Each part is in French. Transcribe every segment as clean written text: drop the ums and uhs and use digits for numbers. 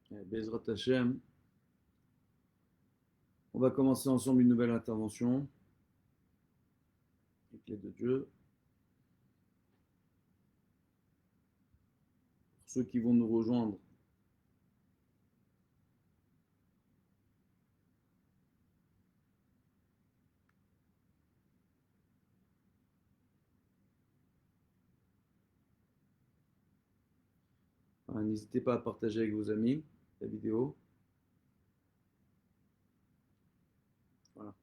Bezrat Hashem, on va commencer ensemble une nouvelle intervention avec l'aide de Dieu. Pour ceux qui vont nous rejoindre, n'hésitez pas à partager avec vos amis la vidéo. Voilà.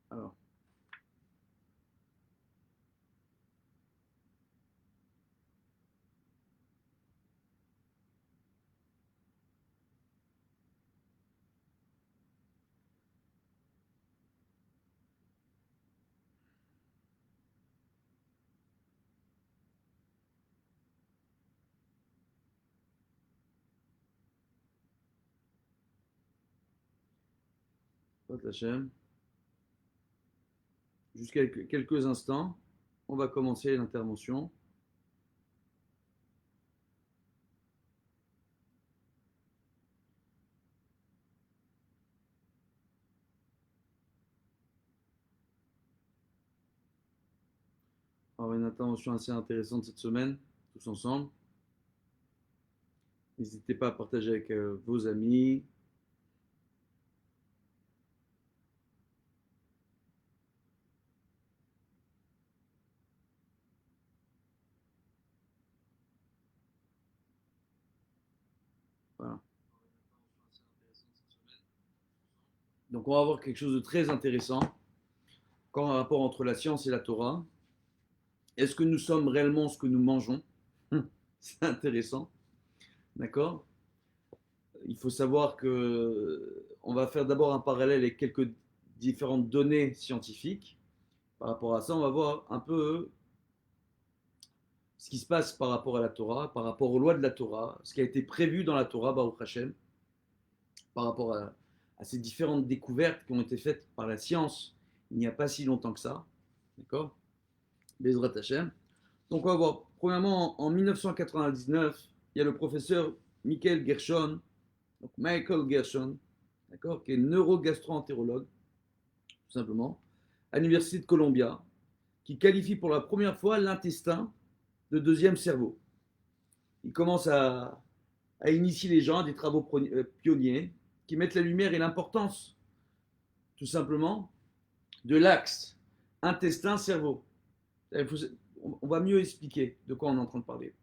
Alors, Bezrat Hashem, jusqu'à quelques instants, on va commencer l'intervention. On va avoir une intervention assez intéressante cette semaine, tous ensemble. N'hésitez pas à partager avec vos amis. Voilà. Donc on va avoir quelque chose de très intéressant. Encore un rapport entre la science et la Torah. Est-ce que nous sommes réellement ce que nous mangeons? C'est intéressant. D'accord? Il faut savoir que on va faire d'abord un parallèle avec quelques différentes données scientifiques. Par rapport à ça, on va voir un peu ce qui se passe par rapport à la Torah, par rapport aux lois de la Torah, ce qui a été prévu dans la Torah, Baruch Hashem, par rapport à ces différentes découvertes qui ont été faites par la science il n'y a pas si longtemps que ça. D'accord? Bezrat Hashem. Donc on va voir, premièrement, en 1999, il y a le professeur Michael Gershon, donc Michael Gershon, d'accord, qui est neurogastro-entérologue, tout simplement, à l'Université de Columbia, qui qualifie pour la première fois l'intestin de deuxième cerveau. Il commence à initier les gens à des travaux pionniers qui mettent la lumière et l'importance, tout simplement, de l'axe intestin-cerveau. On va mieux expliquer de quoi on est en train de parler.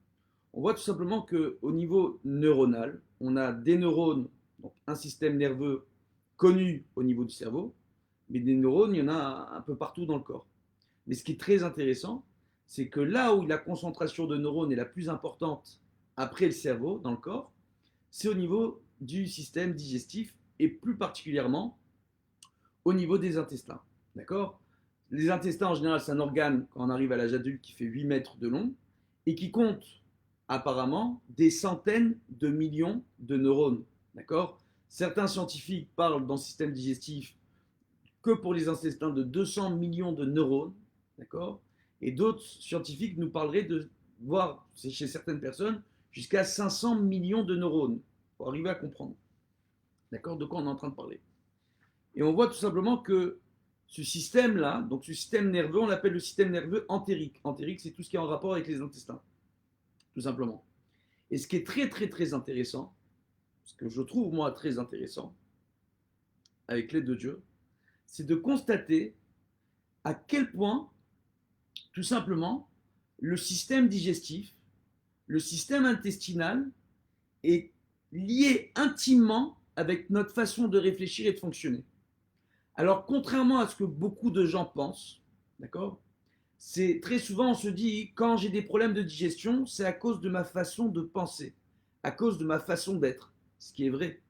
On voit tout simplement qu'au niveau neuronal, on a des neurones, donc un système nerveux connu au niveau du cerveau, mais des neurones, il y en a un peu partout dans le corps. Mais ce qui est très intéressant, c'est que là où la concentration de neurones est la plus importante après le cerveau, dans le corps, c'est au niveau du système digestif et plus particulièrement au niveau des intestins. D'accord? Les intestins, en général, c'est un organe, quand on arrive à l'âge adulte, qui fait 8 mètres de long et qui compte apparemment des centaines de millions de neurones. D'accord? Certains scientifiques parlent dans le système digestif que pour les intestins de 200 millions de neurones. D'accord? Et d'autres scientifiques nous parleraient de voir, chez certaines personnes, jusqu'à 500 millions de neurones pour arriver à comprendre. D'accord? De quoi on est en train de parler. Et on voit tout simplement que ce système-là, donc ce système nerveux, on l'appelle le système nerveux entérique. Entérique, c'est tout ce qui est en rapport avec les intestins, tout simplement. Et ce qui est très très très intéressant, ce que je trouve moi très intéressant, avec l'aide de Dieu, c'est de constater à quel point, tout simplement, le système digestif, le système intestinal est lié intimement avec notre façon de réfléchir et de fonctionner. Alors, contrairement à ce que beaucoup de gens pensent, d'accord, c'est très souvent on se dit quand j'ai des problèmes de digestion, c'est à cause de ma façon de penser, à cause de ma façon d'être, ce qui est vrai.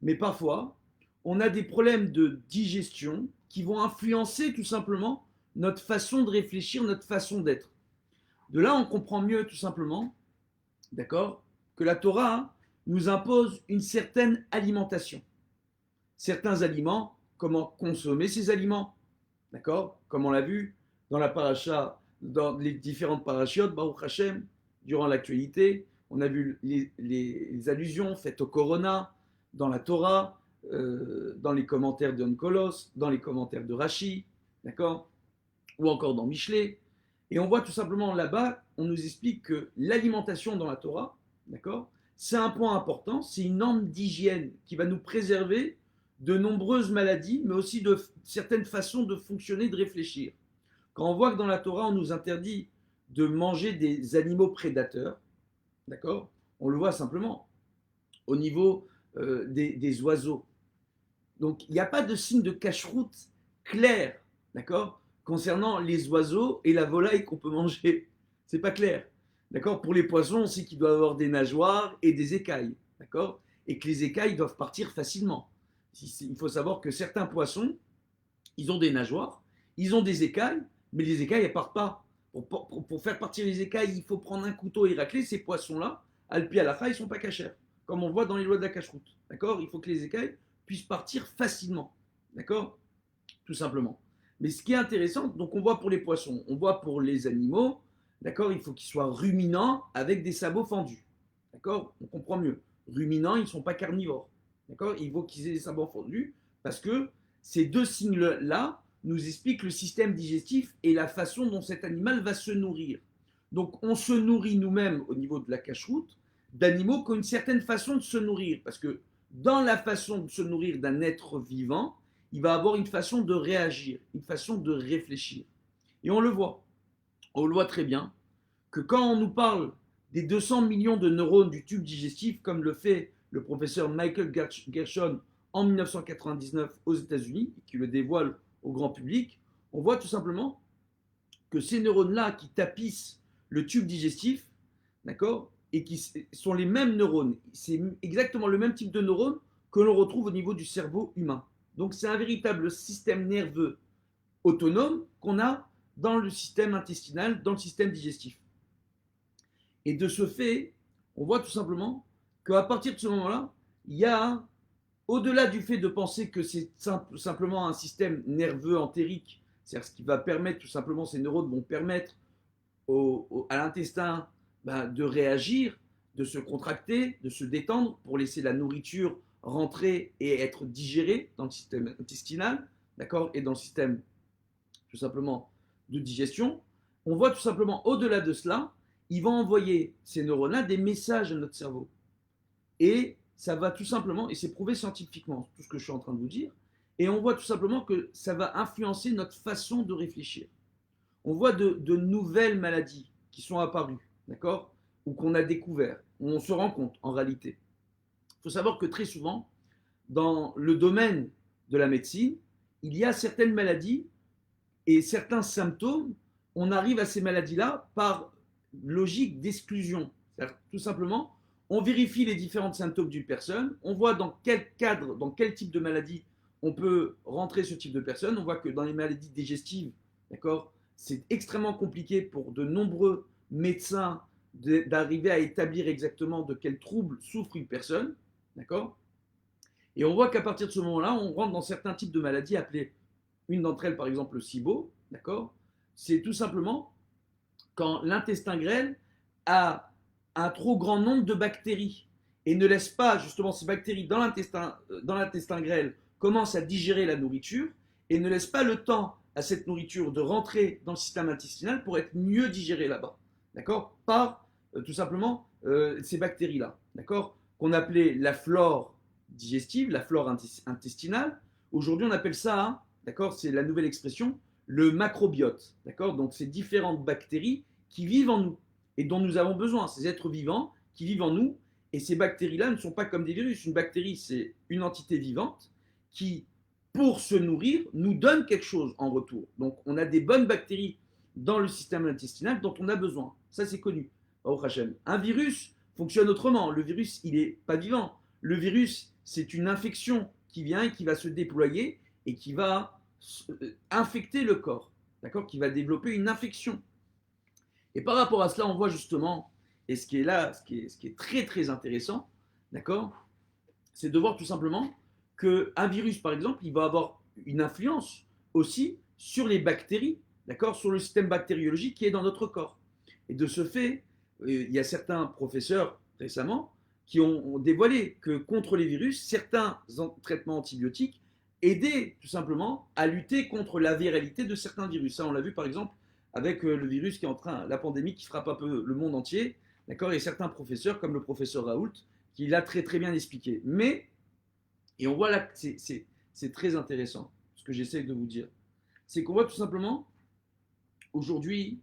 Mais parfois, on a des problèmes de digestion qui vont influencer tout simplement notre façon de réfléchir, notre façon d'être. De là, on comprend mieux tout simplement, d'accord, que la Torah nous impose une certaine alimentation. Certains aliments, comment consommer ces aliments, d'accord, comme on l'a vu dans la paracha, dans les différentes parachiotes, Baruch Hashem, durant l'actualité, On a vu les allusions faites au Corona dans la Torah, dans les commentaires de Onkelos, dans les commentaires de Rashi, d'accord, ou encore dans Michelet. Et on voit tout simplement là-bas, on nous explique que l'alimentation dans la Torah, d'accord, c'est un point important, c'est une norme d'hygiène qui va nous préserver de nombreuses maladies, mais aussi de certaines façons de fonctionner, de réfléchir. Quand on voit que dans la Torah, on nous interdit de manger des animaux prédateurs, d'accord, on le voit simplement au niveau des oiseaux. Donc, il n'y a pas de signe de cache-route clair, d'accord, concernant les oiseaux et la volaille qu'on peut manger. C'est pas clair. D'accord. Pour les poissons, on sait qu'ils doivent avoir des nageoires et des écailles. D'accord. Et que les écailles doivent partir facilement. Il faut savoir que certains poissons, ils ont des nageoires, ils ont des écailles, mais les écailles, elles partent pas. Pour faire partir les écailles, il faut prendre un couteau et racler. Ces poissons-là, alpi à la fin, ils sont pas cachers. Comme on voit dans les lois de la cache-route. D'accord. Il faut que les écailles puissent partir facilement. D'accord. Tout simplement. Mais ce qui est intéressant, donc on voit pour les poissons, on voit pour les animaux, d'accord, il faut qu'ils soient ruminants avec des sabots fendus. D'accord. On comprend mieux. Ruminants, ils ne sont pas carnivores. D'accord. Il faut qu'ils aient des sabots fendus parce que ces deux signes-là nous expliquent le système digestif et la façon dont cet animal va se nourrir. Donc on se nourrit nous-mêmes au niveau de la cache-route d'animaux qui ont une certaine façon de se nourrir. Parce que dans la façon de se nourrir d'un être vivant, il va avoir une façon de réagir, une façon de réfléchir. Et on le voit très bien, que quand on nous parle des 200 millions de neurones du tube digestif, comme le fait le professeur Michael Gershon en 1999 aux États-Unis, qui le dévoile au grand public, on voit tout simplement que ces neurones-là qui tapissent le tube digestif, d'accord, et qui sont les mêmes neurones, c'est exactement le même type de neurones que l'on retrouve au niveau du cerveau humain. Donc c'est un véritable système nerveux autonome qu'on a dans le système intestinal, dans le système digestif. Et de ce fait, on voit tout simplement qu'à partir de ce moment-là, il y a, au-delà du fait de penser que c'est simplement un système nerveux entérique, c'est-à-dire ce qui va permettre tout simplement, ces neurones vont permettre à l'intestin de réagir, de se contracter, de se détendre pour laisser la nourriture rentrer et être digérée dans le système intestinal, d'accord, et dans le système tout simplement de digestion. On voit tout simplement au-delà de cela, ils vont envoyer ces neurones-là des messages à notre cerveau. Et ça va tout simplement, et c'est prouvé scientifiquement, tout ce que je suis en train de vous dire, et on voit tout simplement que ça va influencer notre façon de réfléchir. On voit de nouvelles maladies qui sont apparues, d'accord, ou qu'on a découvert, où on se rend compte en réalité. Il faut savoir que très souvent, dans le domaine de la médecine, il y a certaines maladies et certains symptômes, on arrive à ces maladies-là par logique d'exclusion. C'est-à-dire, tout simplement, on vérifie les différents symptômes d'une personne, on voit dans quel cadre, dans quel type de maladie on peut rentrer ce type de personne. On voit que dans les maladies digestives, d'accord, c'est extrêmement compliqué pour de nombreux médecins d'arriver à établir exactement de quel trouble souffre une personne, d'accord. Et on voit qu'à partir de ce moment-là, on rentre dans certains types de maladies appelées, une d'entre elles par exemple le SIBO, d'accord. C'est tout simplement quand l'intestin grêle a un trop grand nombre de bactéries et ne laisse pas justement ces bactéries dans l'intestin grêle, commencent à digérer la nourriture et ne laisse pas le temps à cette nourriture de rentrer dans le système intestinal pour être mieux digérée là-bas, d'accord, par tout simplement ces bactéries-là, d'accord, qu'on appelait la flore digestive, la flore intestinale. Aujourd'hui, on appelle ça, hein, d'accord, c'est la nouvelle expression, le macrobiote, d'accord. Donc, c'est différentes bactéries qui vivent en nous et dont nous avons besoin, ces êtres vivants qui vivent en nous. Et ces bactéries-là ne sont pas comme des virus. Une bactérie, c'est une entité vivante qui, pour se nourrir, nous donne quelque chose en retour. Donc, on a des bonnes bactéries dans le système intestinal dont on a besoin. Ça, c'est connu. Un virus fonctionne autrement. Le virus, il n'est pas vivant. Le virus, c'est une infection qui vient et qui va se déployer et qui va infecter le corps, d'accord, qui va développer une infection. Et par rapport à cela, on voit justement, et ce qui est là, ce qui est très très intéressant, d'accord, c'est de voir tout simplement qu'un virus, par exemple, il va avoir une influence aussi sur les bactéries, d'accord, sur le système bactériologique qui est dans notre corps. Et de ce fait, il y a certains professeurs récemment qui ont dévoilé que contre les virus, certains traitements antibiotiques aidaient tout simplement à lutter contre la viralité de certains virus. Ça, on l'a vu par exemple avec le virus qui est en train, la pandémie qui frappe un peu le monde entier. D'accord. Et certains professeurs, comme le professeur Raoult, qui l'a très très bien expliqué. Mais, et on voit là que c'est très intéressant, ce que j'essaie de vous dire, c'est qu'on voit tout simplement aujourd'hui,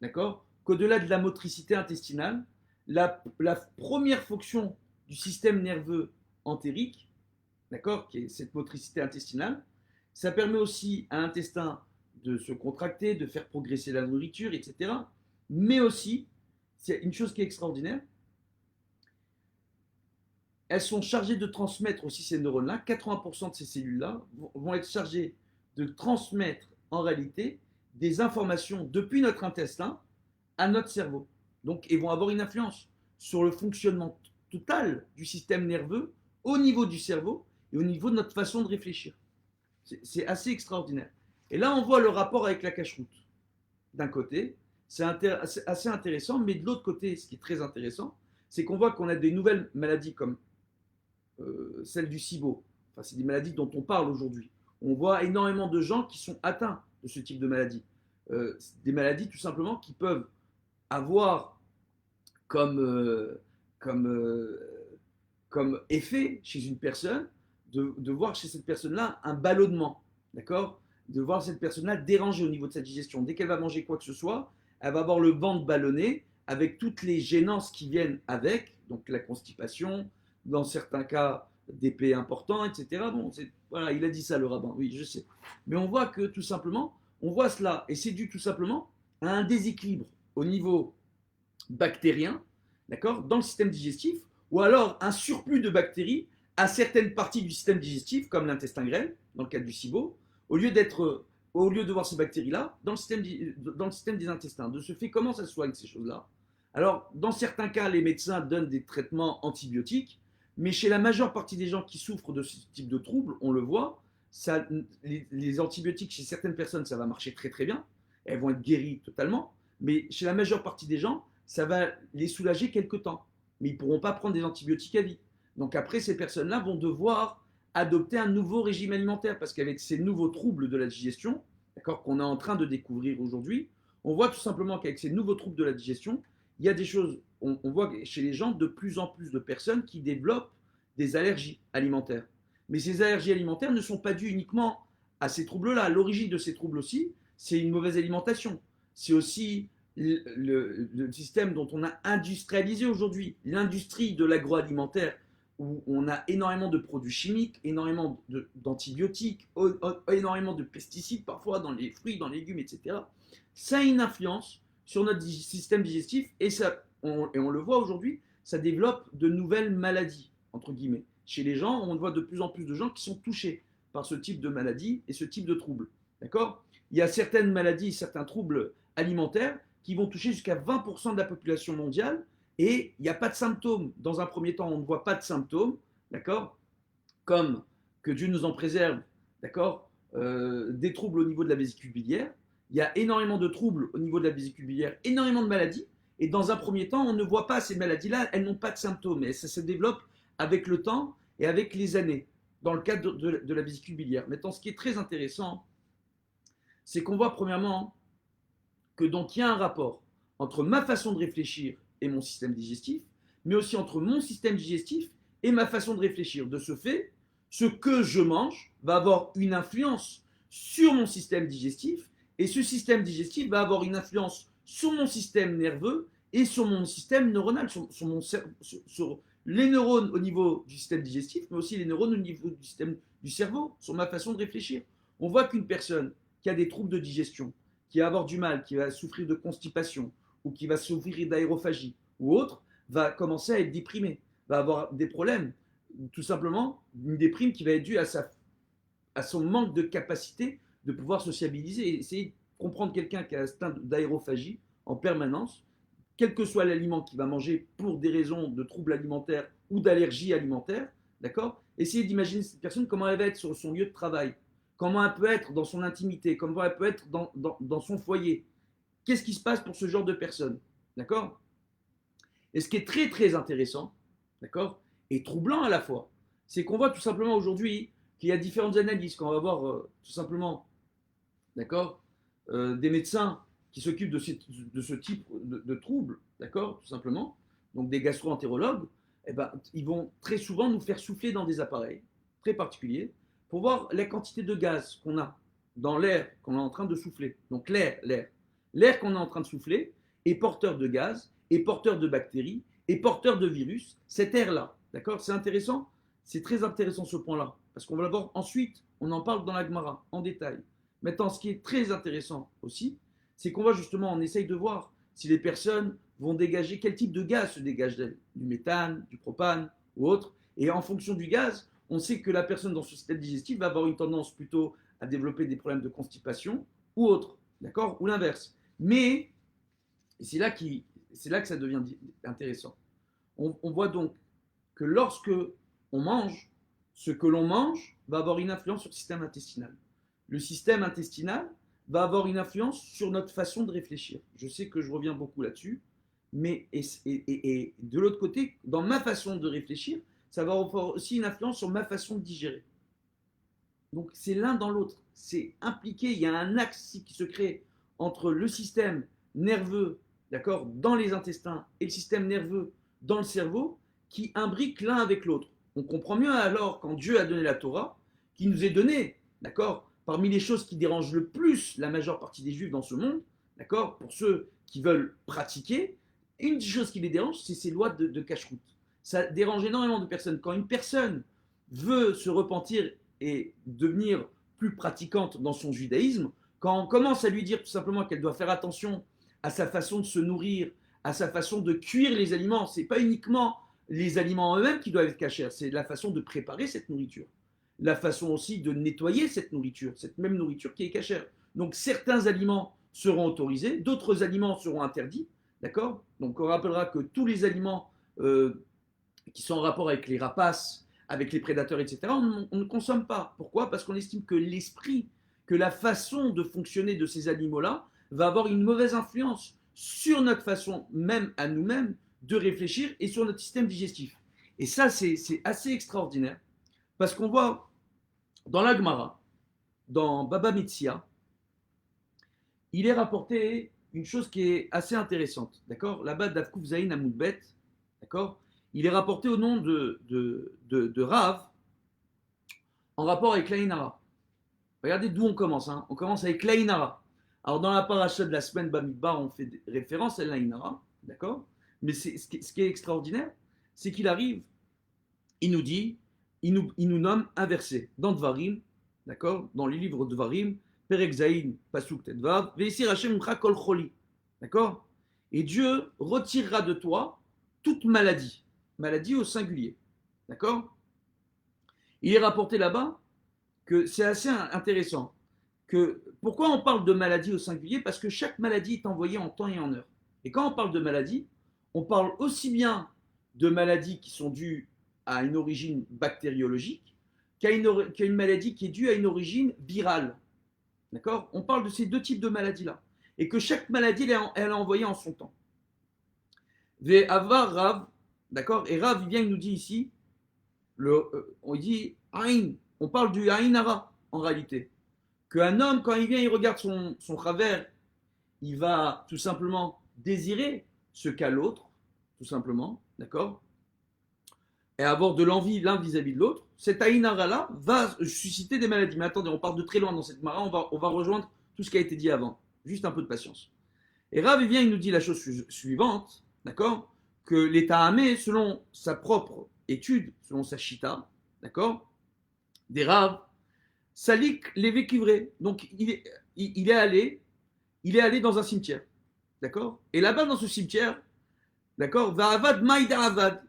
d'accord, qu'au-delà de la motricité intestinale, la première fonction du système nerveux entérique, d'accord, qui est cette motricité intestinale, ça permet aussi à l'intestin de se contracter, de faire progresser la nourriture, etc. Mais aussi, c'est une chose qui est extraordinaire, elles sont chargées de transmettre aussi ces neurones-là, 80% de ces cellules-là vont être chargées de transmettre en réalité des informations depuis notre intestin à notre cerveau. Donc, ils vont avoir une influence sur le fonctionnement total du système nerveux au niveau du cerveau et au niveau de notre façon de réfléchir. C'est assez extraordinaire. Et là, on voit le rapport avec la cache-route. D'un côté, c'est assez intéressant, mais de l'autre côté, ce qui est très intéressant, c'est qu'on voit qu'on a des nouvelles maladies comme celle du SIBO. Enfin, c'est des maladies dont on parle aujourd'hui. On voit énormément de gens qui sont atteints de ce type de maladie. Des maladies tout simplement qui peuvent avoir comme, comme, comme effet chez une personne de voir chez cette personne-là un ballonnement, d'accord, de voir cette personne-là dérangée au niveau de sa digestion. Dès qu'elle va manger quoi que ce soit, elle va avoir le ventre ballonné avec toutes les gênances qui viennent avec, donc la constipation, dans certains cas des plaies importants, etc. Bon, voilà, il a dit ça le rabbin, oui, je sais. Mais on voit que tout simplement, on voit cela, et c'est dû tout simplement à un déséquilibre au niveau bactérien, d'accord, dans le système digestif, ou alors un surplus de bactéries à certaines parties du système digestif, comme l'intestin grêle, dans le cas du SIBO, au lieu de voir ces bactéries-là dans le système des intestins. De ce fait, comment ça se soigne ces choses-là? Alors, dans certains cas, les médecins donnent des traitements antibiotiques, mais chez la majeure partie des gens qui souffrent de ce type de troubles, on le voit, ça, les antibiotiques chez certaines personnes, ça va marcher très très bien, elles vont être guéries totalement, mais chez la majeure partie des gens, ça va les soulager quelque temps, mais ils ne pourront pas prendre des antibiotiques à vie. Donc après, ces personnes-là vont devoir adopter un nouveau régime alimentaire, parce qu'avec ces nouveaux troubles de la digestion, d'accord, qu'on est en train de découvrir aujourd'hui, on voit tout simplement qu'avec ces nouveaux troubles de la digestion, il y a des choses, on voit chez les gens de plus en plus de personnes qui développent des allergies alimentaires. Mais ces allergies alimentaires ne sont pas dues uniquement à ces troubles-là. L'origine de ces troubles aussi, c'est une mauvaise alimentation. C'est aussi le système dont on a industrialisé aujourd'hui, l'industrie de l'agroalimentaire, où on a énormément de produits chimiques, énormément d'antibiotiques, énormément de pesticides parfois dans les fruits, dans les légumes, etc. Ça a une influence sur notre système digestif et on le voit aujourd'hui, ça développe de nouvelles maladies, entre guillemets. Chez les gens, on voit de plus en plus de gens qui sont touchés par ce type de maladie et ce type de troubles. D'accord? Il y a certaines maladies, certains troubles alimentaires qui vont toucher jusqu'à 20% de la population mondiale et il n'y a pas de symptômes. Dans un premier temps, on ne voit pas de symptômes, d'accord, comme que Dieu nous en préserve, d'accord, des troubles au niveau de la vésicule biliaire. Il y a énormément de troubles au niveau de la vésicule biliaire, énormément de maladies. Et dans un premier temps, on ne voit pas ces maladies-là, elles n'ont pas de symptômes. Et ça se développe avec le temps et avec les années, dans le cadre de la vésicule biliaire. Maintenant, ce qui est très intéressant, c'est qu'on voit premièrement que donc il y a un rapport entre ma façon de réfléchir et mon système digestif, mais aussi entre mon système digestif et ma façon de réfléchir. De ce fait, ce que je mange va avoir une influence sur mon système digestif, et ce système digestif va avoir une influence sur mon système nerveux et sur mon système neuronal, sur les neurones au niveau du système digestif, mais aussi les neurones au niveau du système du cerveau, sur ma façon de réfléchir. On voit qu'une personne qui a des troubles de digestion, qui va avoir du mal, qui va souffrir de constipation, ou qui va souffrir d'aérophagie, ou autre, va commencer à être déprimé, va avoir des problèmes. Tout simplement, une déprime qui va être due à son manque de capacité de pouvoir sociabiliser. Et essayer de comprendre quelqu'un qui a un stade d'aérophagie en permanence, quel que soit l'aliment qu'il va manger pour des raisons de troubles alimentaires ou d'allergies alimentaires, d'accord? Essayez d'imaginer cette personne, comment elle va être sur son lieu de travail, comment elle peut être dans son intimité, comment elle peut être dans son foyer. Qu'est-ce qui se passe pour ce genre de personne? D'accord? Et ce qui est très très intéressant, d'accord, et troublant à la fois, c'est qu'on voit tout simplement aujourd'hui qu'il y a différentes analyses, qu'on va voir tout simplement, d'accord, des médecins qui s'occupent de ce type de troubles, d'accord, tout simplement, donc des gastro-entérologues, eh ben, ils vont très souvent nous faire souffler dans des appareils très particuliers pour voir la quantité de gaz qu'on a dans l'air qu'on est en train de souffler. Donc l'air qu'on est en train de souffler est porteur de gaz, est porteur de bactéries, est porteur de virus. Cet air-là, d'accord, c'est intéressant, c'est très intéressant ce point-là, parce qu'on va le voir ensuite, on en parle dans la Gemara en détail. Maintenant, ce qui est très intéressant aussi, c'est qu'on va justement, on essaye de voir si les personnes vont dégager, quel type de gaz se dégage d'elles, du méthane, du propane ou autre. Et en fonction du gaz, on sait que la personne dans ce système digestif va avoir une tendance plutôt à développer des problèmes de constipation ou autre, d'accord, ou l'inverse. Mais c'est là que ça devient intéressant. On voit donc que lorsque on mange, ce que l'on mange va avoir une influence sur le système intestinal. Le système intestinal va avoir une influence sur notre façon de réfléchir. Je sais que je reviens beaucoup là-dessus, mais et de l'autre côté, dans ma façon de réfléchir, ça va avoir aussi une influence sur ma façon de digérer. Donc c'est l'un dans l'autre, c'est impliqué, il y a un axe qui se crée entre le système nerveux, d'accord, dans les intestins et le système nerveux dans le cerveau qui imbriquent l'un avec l'autre. On comprend mieux alors quand Dieu a donné la Torah, qui nous est donnée, d'accord, parmi les choses qui dérangent le plus la majeure partie des Juifs dans ce monde, d'accord, pour ceux qui veulent pratiquer, une des choses qui les dérange, c'est ces lois de cache-route. Ça dérange énormément de personnes. Quand une personne veut se repentir et devenir plus pratiquante dans son judaïsme, quand on commence à lui dire tout simplement qu'elle doit faire attention à sa façon de se nourrir, à sa façon de cuire les aliments, c'est pas uniquement les aliments eux-mêmes qui doivent être cachers, c'est la façon de préparer cette nourriture, la façon aussi de nettoyer cette nourriture, cette même nourriture qui est cachère. Donc certains aliments seront autorisés, d'autres aliments seront interdits, d'accord. Donc on rappellera que tous les aliments qui sont en rapport avec les rapaces, avec les prédateurs, etc., on ne consomme pas. Pourquoi? Parce qu'on estime que l'esprit, que la façon de fonctionner de ces animaux-là va avoir une mauvaise influence sur notre façon, même à nous-mêmes, de réfléchir et sur notre système digestif. Et ça, c'est assez extraordinaire, parce qu'on voit dans la Gemara, dans Baba Metzia, il est rapporté une chose qui est assez intéressante, d'accord. Là-bas, Davkouf Zayin Amoudbet, d'accord, il est rapporté au nom de Rav en rapport avec l'Aïnara. Regardez d'où on commence. Hein. On commence avec l'Aïnara. Alors, dans la paracha de la semaine Bamidbar, on fait référence à l'Aïnara, d'accord. Mais ce qui est extraordinaire, c'est qu'il arrive, il nous dit, il nous nomme un verset dans Dvarim, d'accord, dans les livres de Dvarim, Perek Zayin, Pasuk Tedvav, Veisir Hashem Mcha Kol Choli, d'accord. Et Dieu retirera de toi toute maladie, maladie au singulier, d'accord. Il est rapporté là-bas que c'est assez intéressant. Que, pourquoi on parle de maladie au singulier? Parce que chaque maladie est envoyée en temps et en heure. Et quand on parle de maladie, on parle aussi bien de maladies qui sont dues à une origine bactériologique qu'à une maladie qui est due à une origine virale. D'accord. On parle de ces deux types de maladies-là. Et que chaque maladie, elle est envoyée en son temps. Ve'avar Rav, d'accord. Et Rav, il vient, il nous dit ici, on dit Aïn, on parle du Aïnara en réalité. Qu'un homme, quand il vient, il regarde son travers, il va tout simplement désirer ce qu'a l'autre, tout simplement, d'accord, et avoir de l'envie l'un vis-à-vis de l'autre. Cet Aïnara-là va susciter des maladies. Mais attendez, on part de très loin dans cette mara, on va rejoindre tout ce qui a été dit avant. Juste un peu de patience. Et Rav, il vient, il nous dit la chose suivante, d'accord, que l'État amé, selon sa propre étude, selon sa chita, d'accord, des Rav, Salik l'évécuvré. Donc il est allé dans un cimetière, d'accord. Et là-bas dans ce cimetière, d'accord, va avad maïda avad.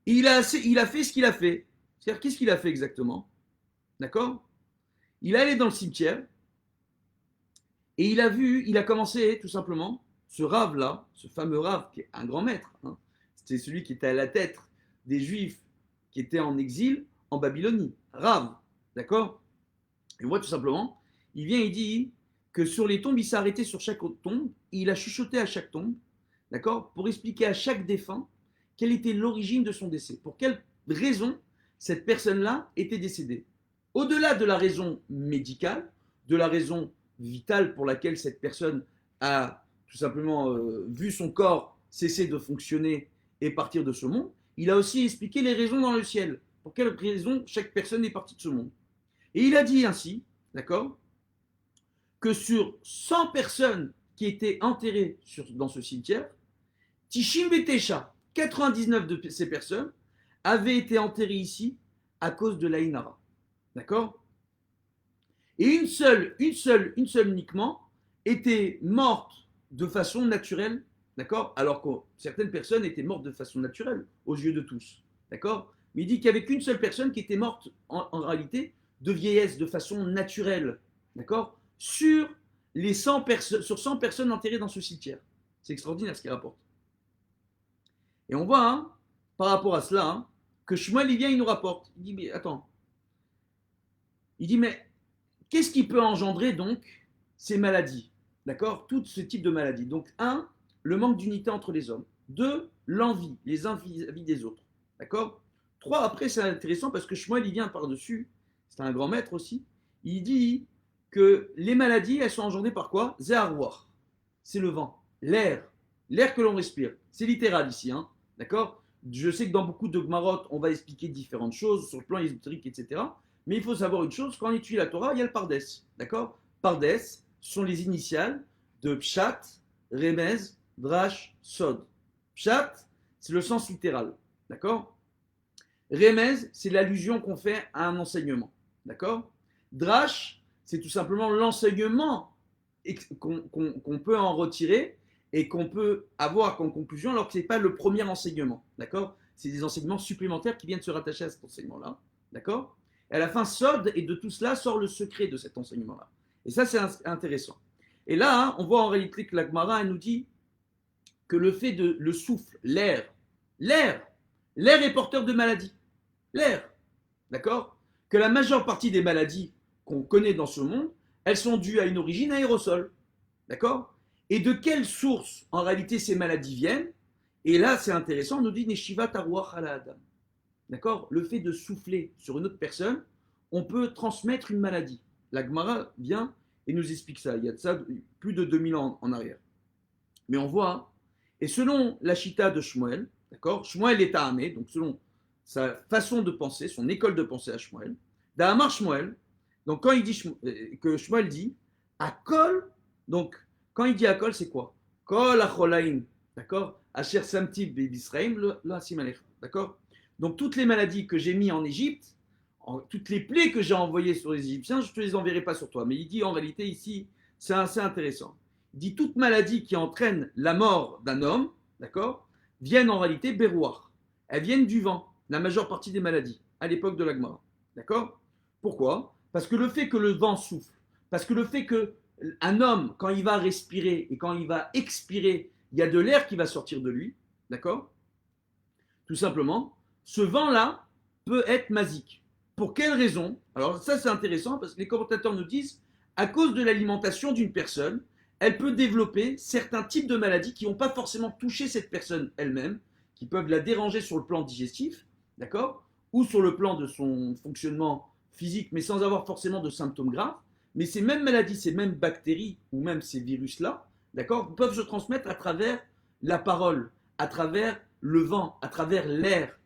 Il a fait ce qu'il a fait. C'est-à-dire qu'est-ce qu'il a fait exactement, d'accord. Il est allé dans le cimetière et il a commencé tout simplement ce Rav là, ce fameux Rav qui est un grand maître. Hein, c'était celui qui était à la tête des Juifs qui étaient en exil en Babylonie. Rav, d'accord. Et moi, tout simplement, il vient, il dit que sur les tombes, il s'est arrêté sur chaque tombe, il a chuchoté à chaque tombe, d'accord, pour expliquer à chaque défunt quelle était l'origine de son décès, pour quelle raison cette personne-là était décédée. Au-delà de la raison médicale, de la raison vitale pour laquelle cette personne a tout simplement vu son corps cesser de fonctionner et partir de ce monde, il a aussi expliqué les raisons dans le ciel, pour quelles raisons chaque personne est partie de ce monde. Et il a dit ainsi, d'accord, que sur 100 personnes qui étaient enterrées dans ce cimetière, Tishim Betesha, 99 de ces personnes, avaient été enterrées ici à cause de l'Aïnara. D'accord? Et une seule uniquement était morte de façon naturelle, d'accord? Alors que certaines personnes étaient mortes de façon naturelle aux yeux de tous, d'accord? Mais il dit qu'il n'y avait qu'une seule personne qui était morte en réalité de vieillesse de façon naturelle, d'accord? Sur 100 personnes enterrées dans ce cimetière. C'est extraordinaire ce qu'il rapporte. Et on voit, hein, par rapport à cela, hein, que Shmuel, il vient, il nous rapporte. Il dit, mais attends. Il dit, mais qu'est-ce qui peut engendrer donc ces maladies? D'accord? Tout ce type de maladies. Donc, un, le manque d'unité entre les hommes. Deux, l'envie, les uns vis-à-vis des autres. D'accord? Trois, après, c'est intéressant parce que Shmuel, il vient par-dessus. C'est un grand maître aussi. Il dit que les maladies, elles sont engendrées par quoi? Zéharouar. C'est le vent, l'air que l'on respire. C'est littéral ici, hein? D'accord? Je sais que dans beaucoup de Gmarot, on va expliquer différentes choses sur le plan ésotérique, etc. Mais il faut savoir une chose, quand on étudie la Torah, il y a le Pardes. D'accord? Pardes sont les initiales de Pshat, Remez, Drash, Sod. Pshat, c'est le sens littéral. D'accord? Remez, c'est l'allusion qu'on fait à un enseignement. D'accord? Drash, c'est tout simplement l'enseignement qu'on peut en retirer et qu'on peut avoir comme conclusion alors que ce n'est pas le premier enseignement. D'accord? C'est des enseignements supplémentaires qui viennent se rattacher à cet enseignement-là. D'accord? Et à la fin, Sod, et de tout cela sort le secret de cet enseignement-là. Et ça, c'est intéressant. Et là, hein, on voit en réalité que la Gemara, elle nous dit que le fait de le souffle, l'air est porteur de maladies. L'air. D'accord? Que la majeure partie des maladies qu'on connaît dans ce monde, elles sont dues à une origine aérosol. D'accord? Et de quelle source, en réalité, ces maladies viennent? Et là, c'est intéressant, on nous dit Neshiva Tarouach ala Adam. D'accord? Le fait de souffler sur une autre personne, on peut transmettre une maladie. La Gemara vient et nous explique ça. Il y a de ça plus de 2000 ans en arrière. Mais on voit, et selon la Chita de Shmuel, d'accord? Shmuel est Tahamé, donc selon sa façon de penser, son école de pensée à Shmuel, Dahamar Shmuel, donc quand il dit que Shmuel dit Akol, donc quand il dit Akol, c'est quoi? Kol acholaim, d'accord? Asher samti b'Israël, la simalech, d'accord? Donc toutes les maladies que j'ai mis en Égypte, toutes les plaies que j'ai envoyées sur les Égyptiens, je ne te les enverrai pas sur toi. Mais il dit en réalité ici, c'est assez intéressant. Il dit toute maladie qui entraîne la mort d'un homme, d'accord, viennent en réalité bérouar. Elles viennent du vent, la majeure partie des maladies, à l'époque de l'Agmara. D'accord? Pourquoi? Parce que le fait que le vent souffle, parce que le fait qu'un homme, quand il va respirer et quand il va expirer, il y a de l'air qui va sortir de lui, d'accord? Tout simplement, ce vent-là peut être masique. Pour quelle raison? Alors ça c'est intéressant parce que les commentateurs nous disent, à cause de l'alimentation d'une personne, elle peut développer certains types de maladies qui n'ont pas forcément touché cette personne elle-même, qui peuvent la déranger sur le plan digestif, d'accord? Ou sur le plan de son fonctionnement physique, mais sans avoir forcément de symptômes graves. Mais ces mêmes maladies, ces mêmes bactéries ou même ces virus-là, d'accord, peuvent se transmettre à travers la parole, à travers le vent, à travers l'air,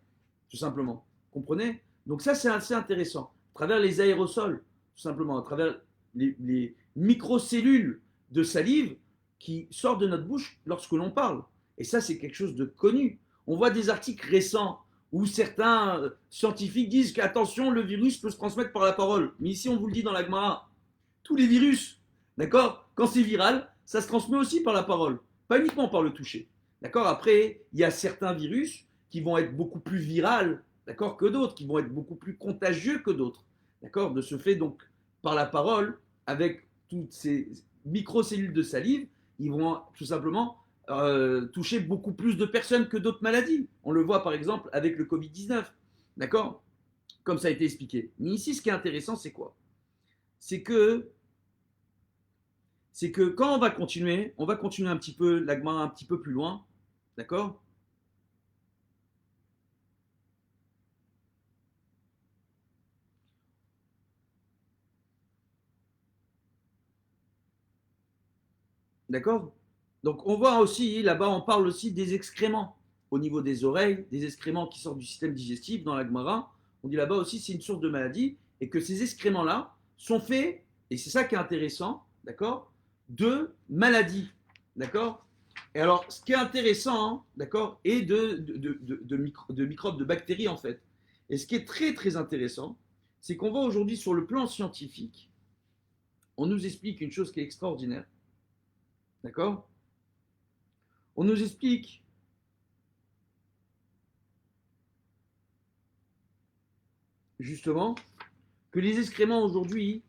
tout simplement. Comprenez? Donc ça, c'est assez intéressant. À travers les aérosols, tout simplement, à travers les microcellules de salive qui sortent de notre bouche lorsque l'on parle. Et ça, c'est quelque chose de connu. On voit des articles récents où certains scientifiques disent qu'attention, le virus peut se transmettre par la parole. Mais ici, on vous le dit dans la Gemara, tous les virus, d'accord, quand c'est viral, ça se transmet aussi par la parole, pas uniquement par le toucher. D'accord? Après, il y a certains virus qui vont être beaucoup plus virales, d'accord, que d'autres, qui vont être beaucoup plus contagieux que d'autres. D'accord? De ce fait, donc, par la parole, avec toutes ces microcellules de salive, ils vont tout simplement toucher beaucoup plus de personnes que d'autres maladies. On le voit par exemple avec le Covid-19. D'accord? Comme ça a été expliqué. Mais ici, ce qui est intéressant, c'est quoi? C'est que quand on va continuer un petit peu l'agma un petit peu plus loin, D'accord? D'accord? Donc on voit aussi, là-bas, on parle aussi des excréments au niveau des oreilles, des excréments qui sortent du système digestif dans la Gemara. On dit là-bas aussi c'est une source de maladie et que ces excréments-là sont faits, et c'est ça qui est intéressant, d'accord, de maladies. D'accord? Et alors, ce qui est intéressant, hein, d'accord, est de microbes, de bactéries en fait. Et ce qui est très très intéressant, c'est qu'on voit aujourd'hui sur le plan scientifique, on nous explique une chose qui est extraordinaire. D'accord? On nous explique justement que les excréments aujourd'hui,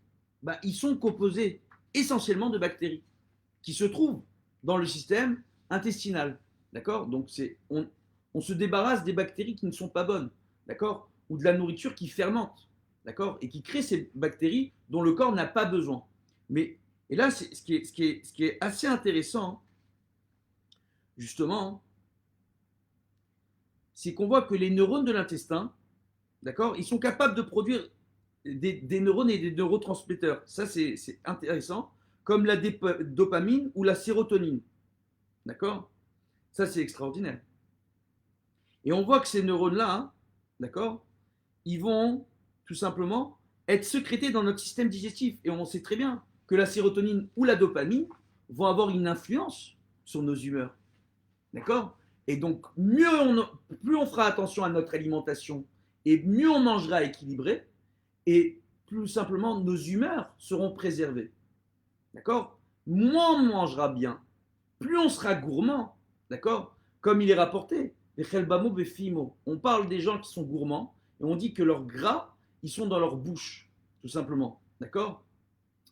bah, ils sont composés essentiellement de bactéries qui se trouvent dans le système intestinal. D'accord? Donc on se débarrasse des bactéries qui ne sont pas bonnes. D'accord? Ou de la nourriture qui fermente. D'accord? Et qui crée ces bactéries dont le corps n'a pas besoin. Mais, et là, ce qui est assez intéressant, justement, c'est qu'on voit que les neurones de l'intestin, d'accord, ils sont capables de produire des neurones et des neurotransmetteurs. Ça, c'est intéressant, comme la dopamine ou la sérotonine. D'accord? Ça, c'est extraordinaire. Et on voit que ces neurones-là, hein, d'accord, ils vont tout simplement être sécrétés dans notre système digestif. Et on sait très bien que la sérotonine ou la dopamine vont avoir une influence sur nos humeurs. D'accord? Et donc, plus on fera attention à notre alimentation et mieux on mangera équilibré, et plus simplement nos humeurs seront préservées. D'accord? Moins on mangera bien, plus on sera gourmand. D'accord? Comme il est rapporté, les chelbamo befimo. On parle des gens qui sont gourmands et on dit que leurs gras, ils sont dans leur bouche, tout simplement. D'accord?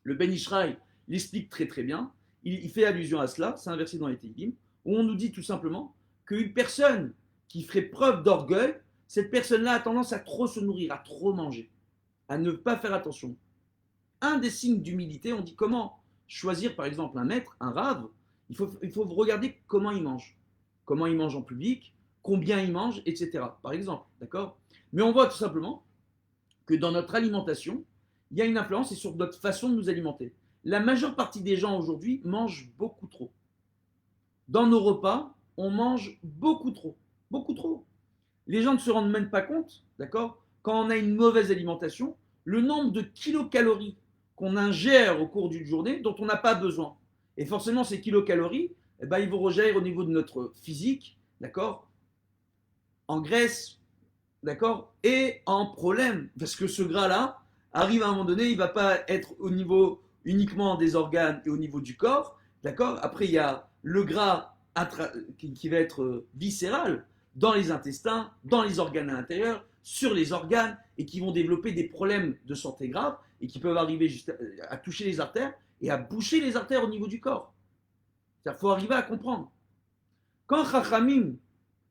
Le Ben Ishraï l'explique très très bien. Il fait allusion à cela, c'est un verset dans les Tehillim, où on nous dit tout simplement qu'une personne qui ferait preuve d'orgueil, cette personne-là a tendance à trop se nourrir, à trop manger, à ne pas faire attention. Un des signes d'humilité, on dit comment choisir par exemple un maître, un rave, il faut regarder comment il mange en public, combien il mange, etc. Par exemple, d'accord? Mais on voit tout simplement que dans notre alimentation, il y a une influence et sur notre façon de nous alimenter. La majeure partie des gens aujourd'hui mangent beaucoup trop. Dans nos repas, on mange beaucoup trop. Beaucoup trop. Les gens ne se rendent même pas compte, d'accord? Quand on a une mauvaise alimentation, le nombre de kilocalories qu'on ingère au cours d'une journée dont on n'a pas besoin. Et forcément, ces kilocalories, eh ben, ils vont rejaillir au niveau de notre physique, d'accord? En graisse, d'accord? Et en problème. Parce que ce gras-là arrive à un moment donné, il ne va pas être au niveau uniquement des organes et au niveau du corps, d'accord? Après, il y a le gras qui va être viscéral dans les intestins, dans les organes à l'intérieur, sur les organes, et qui vont développer des problèmes de santé graves et qui peuvent arriver juste à toucher les artères et à boucher les artères au niveau du corps. Il faut arriver à comprendre. Quand Chachamim,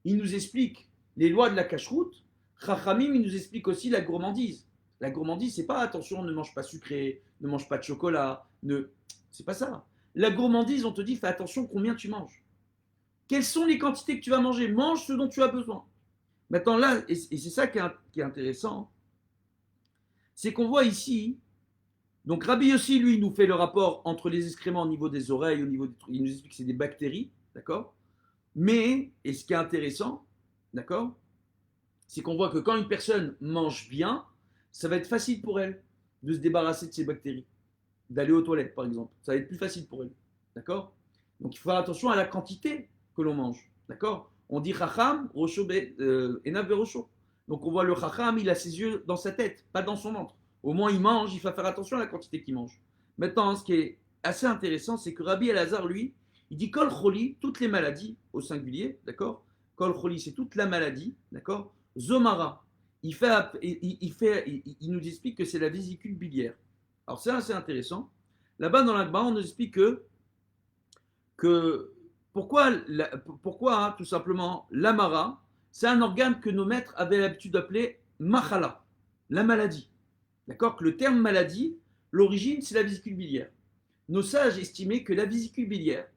il nous explique les lois de la cacheroute, Chachamim, il nous explique aussi la gourmandise. La gourmandise, c'est pas attention, ne mange pas sucré, ne mange pas de chocolat, ne. C'est pas ça. La gourmandise, on te dit, fais attention combien tu manges. Quelles sont les quantités que tu vas manger? Mange ce dont tu as besoin. Maintenant, là, et c'est ça qui est intéressant, c'est qu'on voit ici, donc Rabbi Yossi, lui, il nous fait le rapport entre les excréments au niveau des oreilles, au niveau des trucs, il nous explique que c'est des bactéries, d'accord? Mais, et ce qui est intéressant, d'accord, c'est qu'on voit que quand une personne mange bien, ça va être facile pour elle de se débarrasser de ces bactéries, d'aller aux toilettes, par exemple. Ça va être plus facile pour elle, d'accord? Donc il faut faire attention à la quantité que l'on mange, d'accord? On dit chacham, rocho, enav rocho. Donc on voit le chacham, il a ses yeux dans sa tête, pas dans son ventre. Au moins il mange, il faut faire attention à la quantité qu'il mange. Maintenant, ce qui est assez intéressant, c'est que Rabbi Elazar, lui, il dit kol choli, toutes les maladies, au singulier, d'accord? Kol choli, c'est toute la maladie, d'accord? Zomara, il nous explique que c'est la vésicule biliaire. Alors c'est assez intéressant. Là-bas dans l'Agba, on nous explique que pourquoi hein, tout simplement, l'amara, c'est un organe que nos maîtres avaient l'habitude d'appeler machala, la maladie. D'accord? Que le terme maladie, l'origine, c'est la vésicule biliaire. Nos sages estimaient que la vésicule biliaire,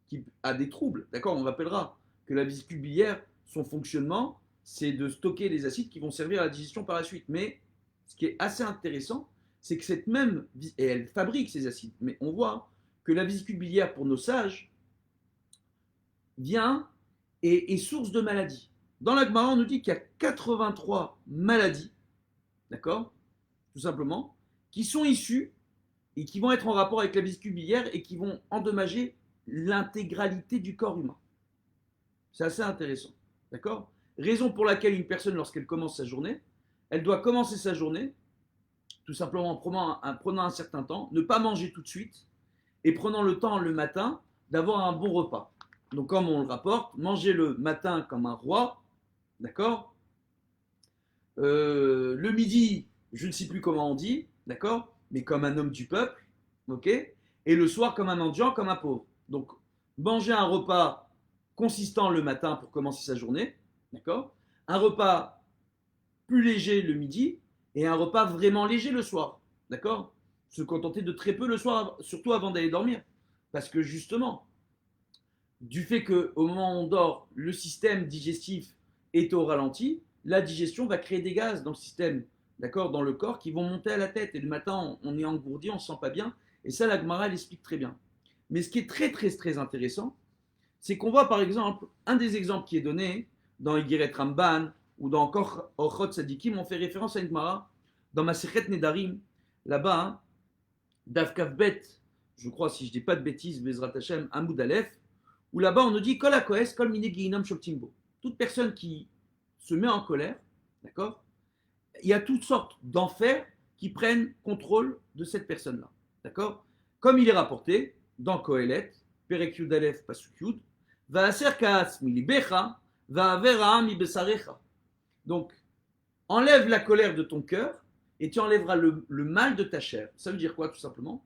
qui a des troubles, d'accord, on l'appellera que la vésicule biliaire, son fonctionnement, c'est de stocker les acides qui vont servir à la digestion par la suite. Mais ce qui est assez intéressant, c'est que cette même, et elle fabrique ces acides, mais on voit que la vésicule biliaire pour nos sages vient et est source de maladies. Dans la Gemara, on nous dit qu'il y a 83 maladies, d'accord, tout simplement, qui sont issues et qui vont être en rapport avec la vésicule biliaire et qui vont endommager l'intégralité du corps humain. C'est assez intéressant, d'accord? Raison pour laquelle une personne, lorsqu'elle commence sa journée, elle doit commencer sa journée tout simplement en prenant un certain temps, ne pas manger tout de suite et prenant le temps le matin d'avoir un bon repas. Donc comme on le rapporte, manger le matin comme un roi, d'accord, le midi, je ne sais plus comment on dit, d'accord, mais comme un homme du peuple, ok, et le soir comme un mendiant, comme un pauvre. Donc manger un repas consistant le matin pour commencer sa journée, d'accord, un repas plus léger le midi et un repas vraiment léger le soir, d'accord, se contenter de très peu le soir, surtout avant d'aller dormir, parce que justement, du fait qu'au moment où on dort, le système digestif est au ralenti, la digestion va créer des gaz dans le système, d'accord, dans le corps, qui vont monter à la tête. Et le matin, on est engourdi, on ne se sent pas bien. Et ça, la Gemara, elle explique très bien. Mais ce qui est très, très, très intéressant, c'est qu'on voit par exemple, un des exemples qui est donné dans Igeret Ramban ou dans encore Orchot Sadikim, on fait référence à une Gemara dans Masechet Nedarim, là-bas, hein, Daf Kavbet, je crois, si je ne dis pas de bêtises, Bezrat Hashem, Hamoud Aleph, où là-bas on nous dit Kol HaKoes, Kol Mine Gihinam Shoptimbo. Toute personne qui se met en colère, d'accord, il y a toutes sortes d'enfers qui prennent contrôle de cette personne-là, d'accord. Comme il est rapporté dans Kohelet, Perek Yud Aleph Pasuk Yud, Va'aser Kaas Milibecha, Va'avera Mi Besarecha. Donc, enlève la colère de ton cœur et tu enlèveras le mal de ta chair. Ça veut dire quoi, tout simplement?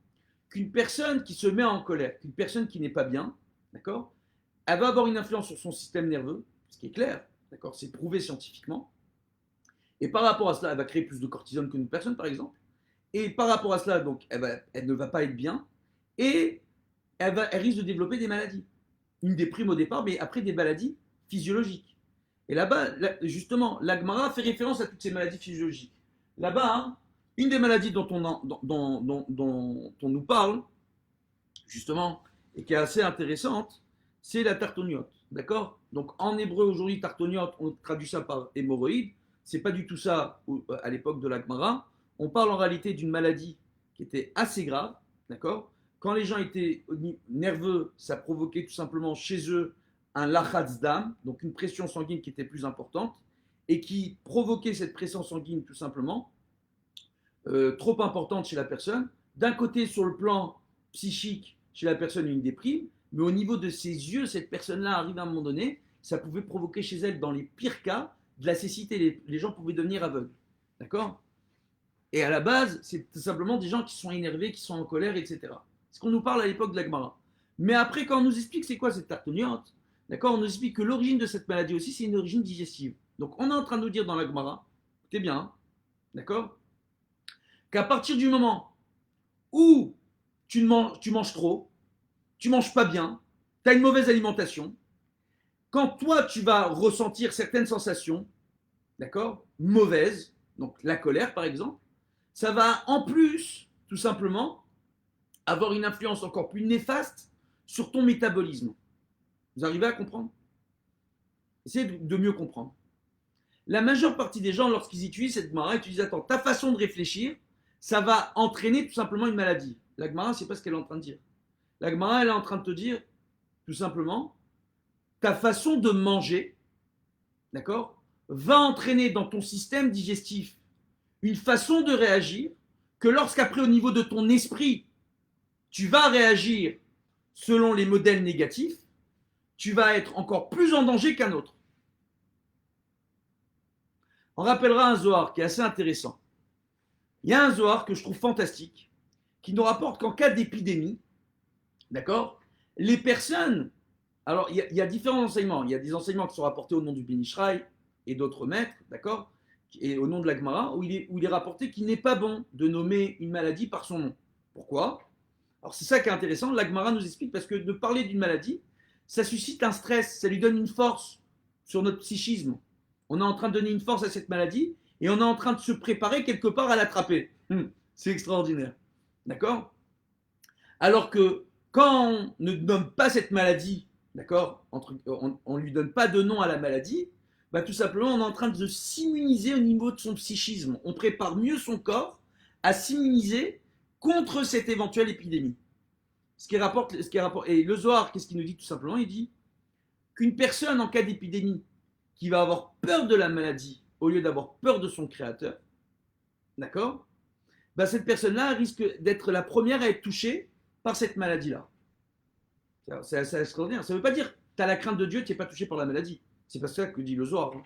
Qu'une personne qui se met en colère, qu'une personne qui n'est pas bien, d'accord, elle va avoir une influence sur son système nerveux, ce qui est clair, d'accord, c'est prouvé scientifiquement. Et par rapport à cela, elle va créer plus de cortisone qu'une personne, par exemple. Et par rapport à cela, donc, elle ne va pas être bien et elle risque de développer des maladies. Une déprime au départ, mais après des maladies physiologiques. Et là-bas, justement, la Gemara fait référence à toutes ces maladies physiologiques. Là-bas, hein, une des maladies dont on nous parle, justement, et qui est assez intéressante, c'est la tartoniote. D'accord? Donc en hébreu aujourd'hui, tartoniote, on traduit ça par hémorroïde. C'est pas du tout ça à l'époque de la Gemara. On parle en réalité d'une maladie qui était assez grave. D'accord? Quand les gens étaient nerveux, ça provoquait tout simplement chez eux un lachatz dam, donc une pression sanguine qui était plus importante, et qui provoquait cette pression sanguine tout simplement trop importante chez la personne. D'un côté, sur le plan psychique, chez la personne, une déprime, mais au niveau de ses yeux, cette personne-là arrive à un moment donné, ça pouvait provoquer chez elle, dans les pires cas, de la cécité. Les gens pouvaient devenir aveugles. D'accord? Et à la base, c'est tout simplement des gens qui sont énervés, qui sont en colère, etc. C'est ce qu'on nous parle à l'époque de la Gemara. Mais après, quand on nous explique c'est quoi cette tartoniote, d'accord, on nous explique que l'origine de cette maladie aussi, c'est une origine digestive. Donc on est en train de nous dire dans la Gemara, écoutez bien, hein, d'accord, qu'à partir du moment où tu manges trop, tu manges pas bien, tu as une mauvaise alimentation, quand toi tu vas ressentir certaines sensations, d'accord, mauvaises, donc la colère par exemple, ça va en plus, tout simplement, avoir une influence encore plus néfaste sur ton métabolisme. Vous arrivez à comprendre? Essayez de mieux comprendre. La majeure partie des gens, lorsqu'ils utilisent cette Gemara, ils disent attends, ta façon de réfléchir, ça va entraîner tout simplement une maladie. La Gemara, c'est pas ce qu'elle est en train de dire. La Gemara, elle est en train de te dire, tout simplement, ta façon de manger, d'accord, va entraîner dans ton système digestif une façon de réagir que lorsqu'après, au niveau de ton esprit, tu vas réagir selon les modèles négatifs, tu vas être encore plus en danger qu'un autre. On rappellera un Zohar qui est assez intéressant. Il y a un Zohar que je trouve fantastique, qui nous rapporte qu'en cas d'épidémie, d'accord, les personnes, alors il y a différents enseignements. Il y a des enseignements qui sont rapportés au nom du Ben Ishraï et d'autres maîtres, d'accord, et au nom de la Gemara, où il est rapporté qu'il n'est pas bon de nommer une maladie par son nom. Pourquoi? Alors c'est ça qui est intéressant, la Gemara nous explique, parce que de parler d'une maladie, ça suscite un stress, ça lui donne une force sur notre psychisme. On est en train de donner une force à cette maladie et on est en train de se préparer quelque part à l'attraper. C'est extraordinaire. D'accord? Alors que quand on ne nomme pas cette maladie, d'accord, on ne lui donne pas de nom à la maladie, bah, tout simplement on est en train de s'immuniser au niveau de son psychisme. On prépare mieux son corps à s'immuniser contre cette éventuelle épidémie. Et le Zohar, qu'est-ce qu'il nous dit tout simplement? Il dit qu'une personne en cas d'épidémie qui va avoir peur de la maladie au lieu d'avoir peur de son créateur, d'accord, bah, cette personne-là risque d'être la première à être touchée par cette maladie-là. C'est assez extraordinaire. Ça ne veut pas dire que tu as la crainte de Dieu, tu n'es pas touché par la maladie. C'est pas ça que dit le Zohar. Hein.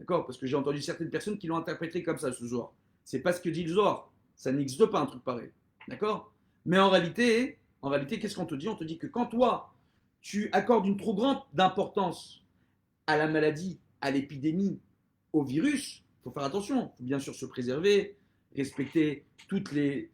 D'accord? Parce que j'ai entendu certaines personnes qui l'ont interprété comme ça, ce Zohar. C'est pas ce que dit le Zohar. Ça n'existe pas un truc pareil. D'accord? Mais en réalité, qu'est-ce qu'on te dit? On te dit que quand toi, tu accordes une trop grande importance à la maladie, à l'épidémie, au virus, il faut faire attention. Il faut bien sûr se préserver, respecter toutes les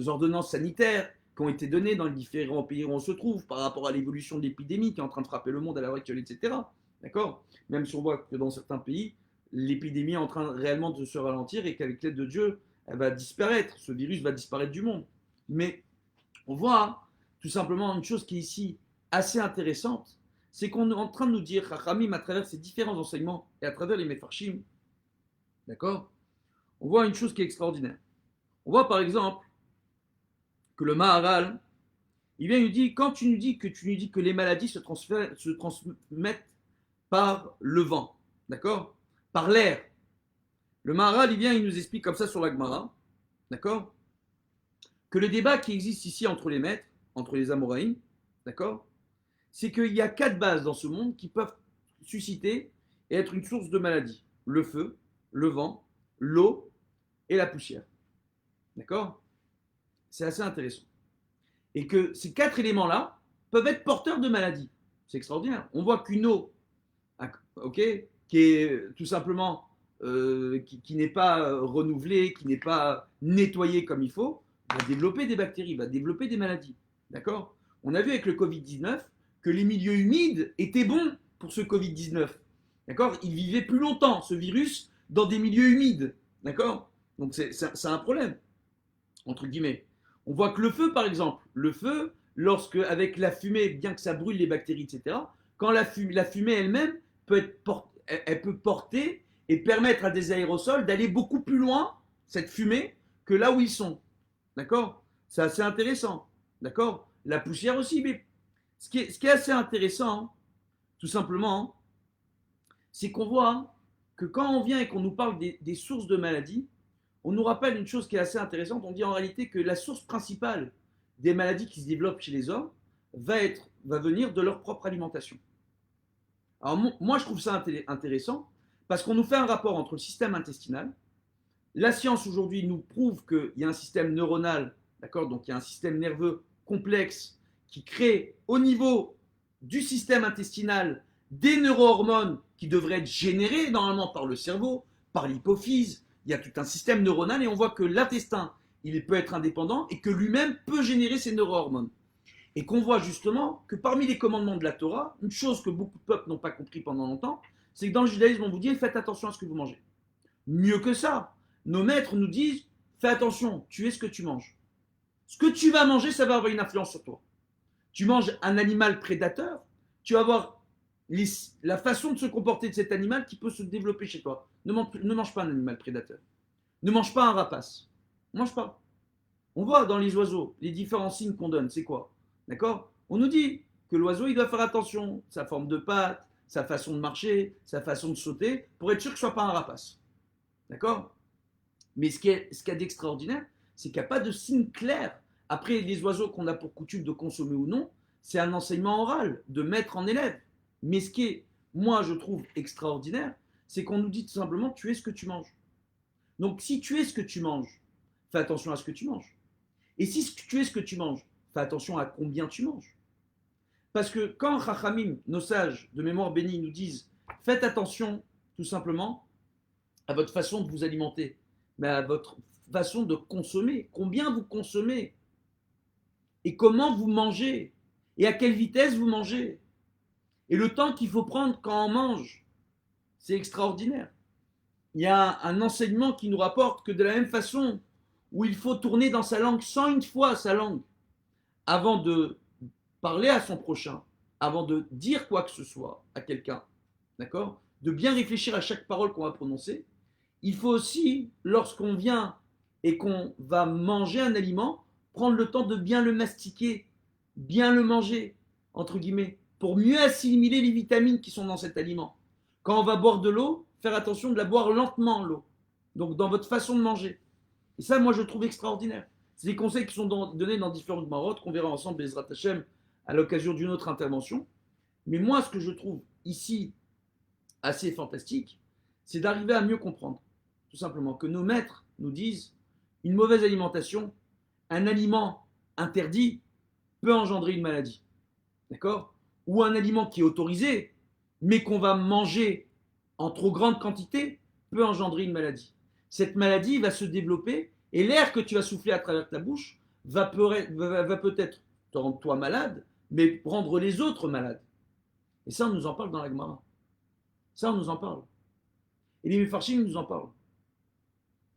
ordonnances sanitaires qui ont été données dans les différents pays où on se trouve par rapport à l'évolution de l'épidémie qui est en train de frapper le monde à l'heure actuelle, etc. D'accord? Même si on voit que dans certains pays, l'épidémie est en train réellement de se ralentir et qu'avec l'aide de Dieu, elle va disparaître. Ce virus va disparaître du monde. Mais on voit tout simplement une chose qui est ici assez intéressante, c'est qu'on est en train de nous dire, Chachamim, à travers ces différents enseignements et à travers les Mefarshim, d'accord? On voit une chose qui est extraordinaire. On voit par exemple que le Maharal, il vient nous dire, quand tu nous dis que les maladies se transmettent par le vent, d'accord? Par l'air. Le Maharal, il vient, il nous explique comme ça sur la Gemara, d'accord? Que le débat qui existe ici entre les maîtres, entre les Amoraïm, d'accord? C'est qu'il y a 4 bases dans ce monde qui peuvent susciter et être une source de maladie. Le feu, le vent, l'eau et la poussière. D'accord? C'est assez intéressant. Et que ces 4 éléments-là peuvent être porteurs de maladies. C'est extraordinaire. On voit qu'une eau, ok, qui est tout simplement, qui n'est pas renouvelée, qui n'est pas nettoyée comme il faut, va développer des bactéries, va développer des maladies. D'accord? On a vu avec le Covid-19 que les milieux humides étaient bons pour ce Covid-19. D'accord? Il vivait plus longtemps, ce virus, dans des milieux humides. D'accord? Donc c'est un problème, entre guillemets. On voit que le feu, par exemple, le feu, lorsque, avec la fumée, bien que ça brûle les bactéries, etc., quand la fumée elle-même elle peut porter et permettre à des aérosols d'aller beaucoup plus loin, cette fumée, que là où ils sont. D'accord? C'est assez intéressant. D'accord? La poussière aussi, mais ce qui est assez intéressant, tout simplement, c'est qu'on voit que quand on vient et qu'on nous parle des sources de maladies, on nous rappelle une chose qui est assez intéressante. On dit en réalité que la source principale des maladies qui se développent chez les hommes va venir de leur propre alimentation. Alors moi, je trouve ça intéressant parce qu'on nous fait un rapport entre le système intestinal. La science aujourd'hui nous prouve qu'il y a un système neuronal, d'accord, donc il y a un système nerveux complexe qui crée au niveau du système intestinal des neurohormones qui devraient être générées normalement par le cerveau, par l'hypophyse. Il y a tout un système neuronal et on voit que l'intestin, il peut être indépendant et que lui-même peut générer ces neurohormones. Et qu'on voit justement que parmi les commandements de la Torah, une chose que beaucoup de peuples n'ont pas compris pendant longtemps, c'est que dans le judaïsme, on vous dit faites attention à ce que vous mangez. Mieux que ça, nos maîtres nous disent fais attention, tu es ce que tu manges. Ce que tu vas manger, ça va avoir une influence sur toi. Tu manges un animal prédateur, tu vas avoir la façon de se comporter de cet animal qui peut se développer chez toi. Ne mange pas un animal prédateur. Ne mange pas un rapace. Ne mange pas. On voit dans les oiseaux les différents signes qu'on donne. C'est quoi? D'accord? On nous dit que l'oiseau, il doit faire attention. Sa forme de patte, sa façon de marcher, sa façon de sauter, pour être sûr que ce ne soit pas un rapace. D'accord? Mais ce qu'il y a d'extraordinaire, c'est qu'il n'y a pas de signe clair. Après, les oiseaux qu'on a pour coutume de consommer ou non, c'est un enseignement oral, de maître en élève. Mais ce qui est, moi, je trouve extraordinaire, c'est qu'on nous dit tout simplement, tu es ce que tu manges. Donc, si tu es ce que tu manges, fais attention à ce que tu manges. Et si tu es ce que tu manges, fais attention à combien tu manges. Parce que quand Chachamim, nos sages de mémoire bénie, nous disent, faites attention, tout simplement, à votre façon de vous alimenter, mais à votre façon de consommer. Combien vous consommez et comment vous mangez et à quelle vitesse vous mangez. et le temps qu'il faut prendre quand on mange. C'est extraordinaire. Il y a un enseignement qui nous rapporte que de la même façon où il faut tourner dans sa langue 101 fois sa langue avant de parler à son prochain, avant de dire quoi que ce soit à quelqu'un, d'accord, de bien réfléchir à chaque parole qu'on va prononcer. Il faut aussi, lorsqu'on vient et qu'on va manger un aliment, prendre le temps de bien le mastiquer, bien le manger, entre guillemets, pour mieux assimiler les vitamines qui sont dans cet aliment. Quand on va boire de l'eau, faire attention de la boire lentement, l'eau. Donc dans votre façon de manger. Et ça, moi, je trouve extraordinaire. C'est des conseils qui sont donnés dans différentes marottes qu'on verra ensemble, Bezrat Hashem, à l'occasion d'une autre intervention. Mais moi, ce que je trouve ici assez fantastique, c'est d'arriver à mieux comprendre, tout simplement, que nos maîtres nous disent une mauvaise alimentation, un aliment interdit peut engendrer une maladie. D'accord? Ou un aliment qui est autorisé, mais qu'on va manger en trop grande quantité, peut engendrer une maladie. Cette maladie va se développer et l'air que tu vas souffler à travers ta bouche va peut-être te rendre toi malade, mais rendre les autres malades. Et ça, on nous en parle dans la Gemara. Ça, on nous en parle. Et les Mefarshim nous en parlent.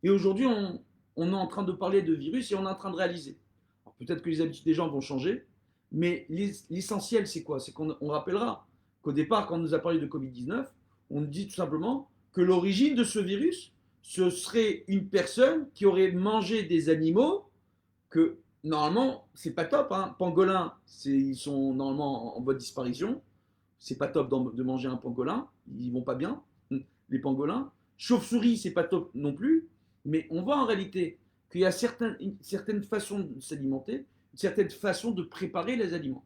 Et aujourd'hui, on est en train de parler de virus et on est en train de réaliser. Alors, peut-être que les habitudes des gens vont changer, mais l'essentiel, c'est quoi? C'est qu'on rappellera qu'au départ, quand on nous a parlé de Covid-19, on nous dit tout simplement que l'origine de ce virus, ce serait une personne qui aurait mangé des animaux que, normalement, c'est pas top. Hein. Pangolins, ils sont normalement en voie de disparition. C'est pas top de manger un pangolin. Ils vont pas bien, les pangolins. Chauve-souris, c'est pas top non plus. Mais on voit en réalité qu'il y a une certaine façon de s'alimenter, une certaine façon de préparer les aliments.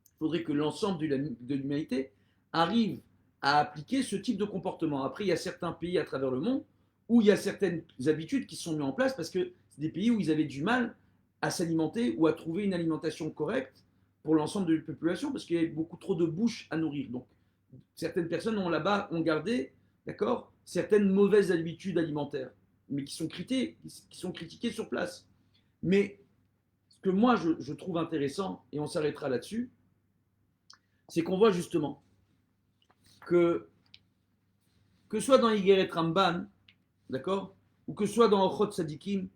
Il faudrait que l'ensemble de l'humanité arrive à appliquer ce type de comportement. Après, il y a certains pays à travers le monde où il y a certaines habitudes qui sont mises en place parce que c'est des pays où ils avaient du mal à s'alimenter ou à trouver une alimentation correcte pour l'ensemble de la population parce qu'il y avait beaucoup trop de bouches à nourrir. Donc, certaines personnes là-bas ont gardé, d'accord, certaines mauvaises habitudes alimentaires, mais qui sont critiquées sur place. Mais ce que moi je trouve intéressant, et on s'arrêtera là-dessus, c'est qu'on voit justement que soit dans Igeret Ramban, d'accord, ou que soit dans Ochot Sadikim,